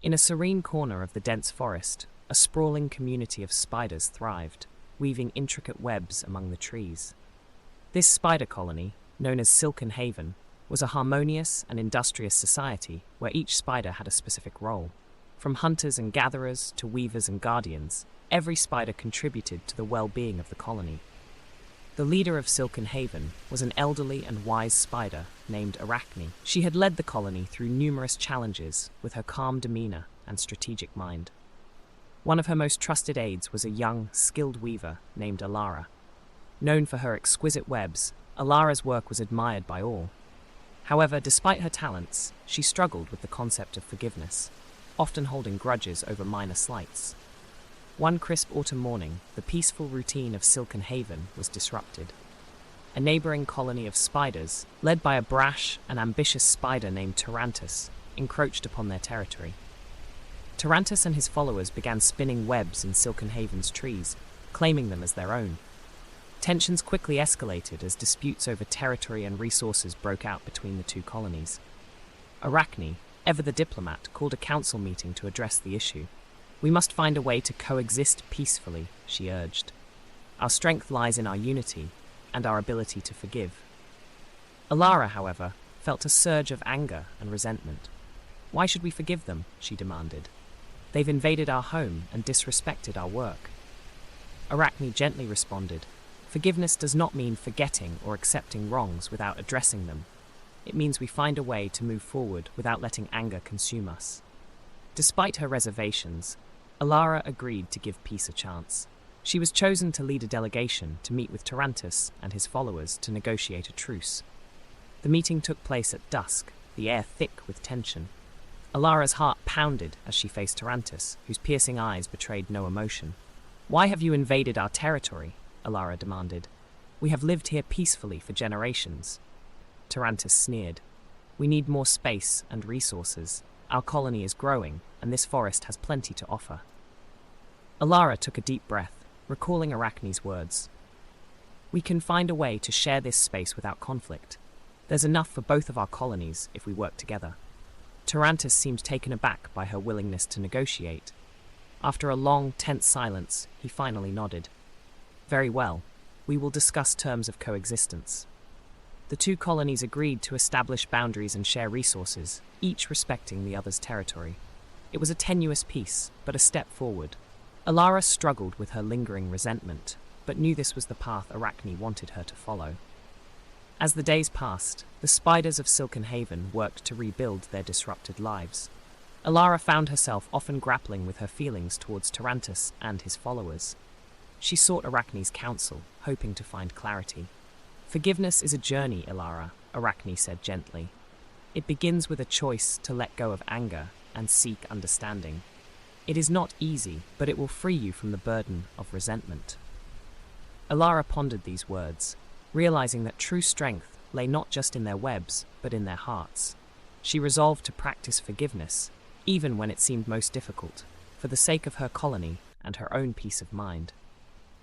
In a serene corner of the dense forest, a sprawling community of spiders thrived, weaving intricate webs among the trees. This spider colony, known as Silken Haven, was a harmonious and industrious society where each spider had a specific role. From hunters and gatherers to weavers and guardians, every spider contributed to the well-being of the colony. The leader of Silken Haven was an elderly and wise spider named Arachne. She had led the colony through numerous challenges with her calm demeanor and strategic mind. One of her most trusted aides was a young, skilled weaver named Elara. Known for her exquisite webs, Elara's work was admired by all. However, despite her talents, she struggled with the concept of forgiveness, often holding grudges over minor slights. One crisp autumn morning, the peaceful routine of Silken Haven was disrupted. A neighboring colony of spiders, led by a brash and ambitious spider named Tarantus, encroached upon their territory. Tarantus and his followers began spinning webs in Silken Haven's trees, claiming them as their own. Tensions quickly escalated as disputes over territory and resources broke out between the two colonies. Arachne, ever the diplomat, called a council meeting to address the issue. "We must find a way to coexist peacefully," she urged. "Our strength lies in our unity and our ability to forgive." Elara, however, felt a surge of anger and resentment. "Why should we forgive them?" she demanded. "They've invaded our home and disrespected our work." Arachne gently responded, "Forgiveness does not mean forgetting or accepting wrongs without addressing them. It means we find a way to move forward without letting anger consume us." Despite her reservations, Elara agreed to give peace a chance. She was chosen to lead a delegation to meet with Tarantus and his followers to negotiate a truce. The meeting took place at dusk, the air thick with tension. Elara's heart pounded as she faced Tarantus, whose piercing eyes betrayed no emotion. "Why have you invaded our territory?" Elara demanded. "We have lived here peacefully for generations." Tarantus sneered. "We need more space and resources. Our colony is growing, and this forest has plenty to offer." Elara took a deep breath, recalling Arachne's words. "We can find a way to share this space without conflict. There's enough for both of our colonies if we work together." Tarantus seemed taken aback by her willingness to negotiate. After a long, tense silence, he finally nodded. "Very well. We will discuss terms of coexistence." The two colonies agreed to establish boundaries and share resources, each respecting the other's territory. It was a tenuous peace, but a step forward. Elara struggled with her lingering resentment, but knew this was the path Arachne wanted her to follow. As the days passed, the spiders of Silken Haven worked to rebuild their disrupted lives. Elara found herself often grappling with her feelings towards Tarantus and his followers. She sought Arachne's counsel, hoping to find clarity. "Forgiveness is a journey, Elara," Arachne said gently. "It begins with a choice to let go of anger and seek understanding. It is not easy, but it will free you from the burden of resentment." Elara pondered these words, realizing that true strength lay not just in their webs, but in their hearts. She resolved to practice forgiveness, even when it seemed most difficult, for the sake of her colony and her own peace of mind.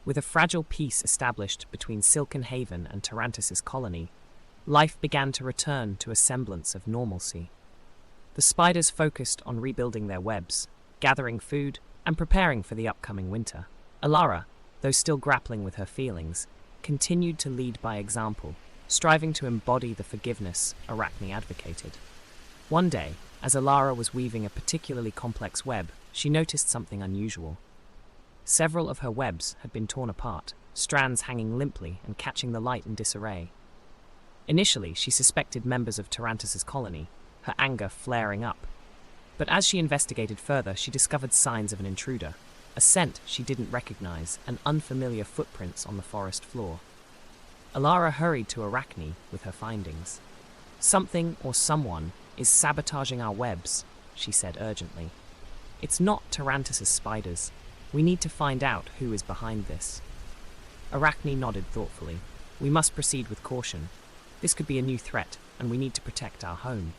With a fragile peace established between Silken Haven and Tarantus's colony, life began to return to a semblance of normalcy. The spiders focused on rebuilding their webs, gathering food, and preparing for the upcoming winter. Elara, though still grappling with her feelings, continued to lead by example, striving to embody the forgiveness Arachne advocated. One day, as Elara was weaving a particularly complex web, she noticed something unusual. Several of her webs had been torn apart, strands hanging limply and catching the light in disarray. Initially, she suspected members of Tarantus's colony, her anger flaring up. But as she investigated further, she discovered signs of an intruder, a scent she didn't recognize, and unfamiliar footprints on the forest floor. Elara hurried to Arachne with her findings. "Something or someone is sabotaging our webs," she said urgently. "It's not Tarantus's spiders. We need to find out who is behind this." Arachne nodded thoughtfully. "We must proceed with caution. This could be a new threat, and we need to protect our home."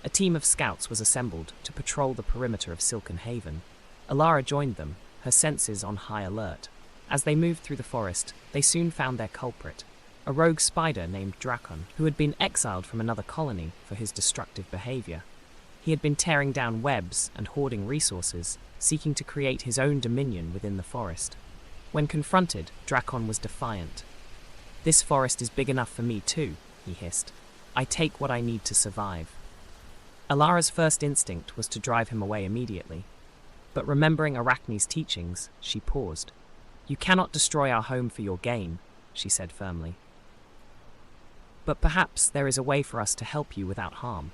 A team of scouts was assembled to patrol the perimeter of Silken Haven. Elara joined them, her senses on high alert. As they moved through the forest, they soon found their culprit, a rogue spider named Drakon, who had been exiled from another colony for his destructive behavior. He had been tearing down webs and hoarding resources, seeking to create his own dominion within the forest. When confronted, Drakon was defiant. "This forest is big enough for me too," he hissed. "I take what I need to survive." Elara's first instinct was to drive him away immediately. But remembering Arachne's teachings, she paused. "You cannot destroy our home for your gain," she said firmly. "But perhaps there is a way for us to help you without harm."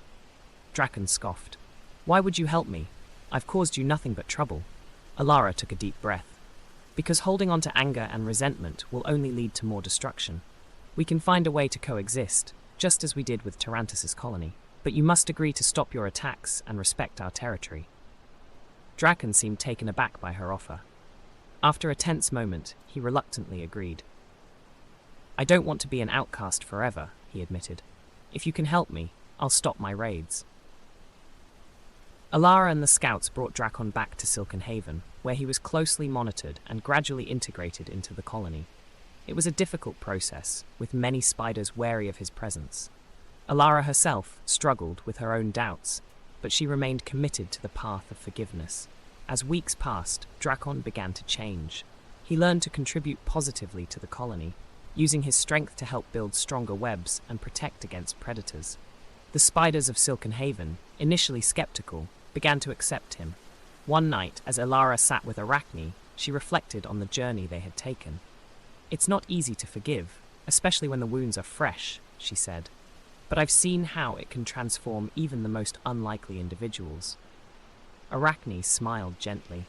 Drakon scoffed. "Why would you help me? I've caused you nothing but trouble." Elara took a deep breath. "Because holding on to anger and resentment will only lead to more destruction. We can find a way to coexist, just as we did with Tarantus' colony. But you must agree to stop your attacks and respect our territory." Drakon seemed taken aback by her offer. After a tense moment, he reluctantly agreed. "I don't want to be an outcast forever," he admitted. "If you can help me, I'll stop my raids." Elara and the scouts brought Drakon back to Silken Haven, where he was closely monitored and gradually integrated into the colony. It was a difficult process, with many spiders wary of his presence. Elara herself struggled with her own doubts, but she remained committed to the path of forgiveness. As weeks passed, Drakon began to change. He learned to contribute positively to the colony, using his strength to help build stronger webs and protect against predators. The spiders of Silken Haven, initially skeptical, began to accept him. One night, as Elara sat with Arachne, she reflected on the journey they had taken. "It's not easy to forgive, especially when the wounds are fresh," she said. "But I've seen how it can transform even the most unlikely individuals." Arachne smiled gently.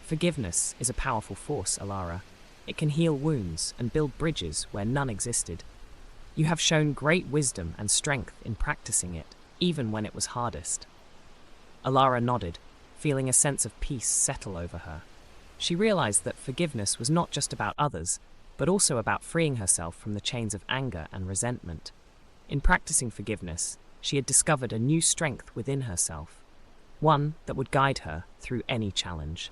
"Forgiveness is a powerful force, Elara. It can heal wounds and build bridges where none existed. You have shown great wisdom and strength in practicing it, even when it was hardest." Elara nodded, feeling a sense of peace settle over her. She realized that forgiveness was not just about others, but also about freeing herself from the chains of anger and resentment. In practicing forgiveness, she had discovered a new strength within herself, one that would guide her through any challenge.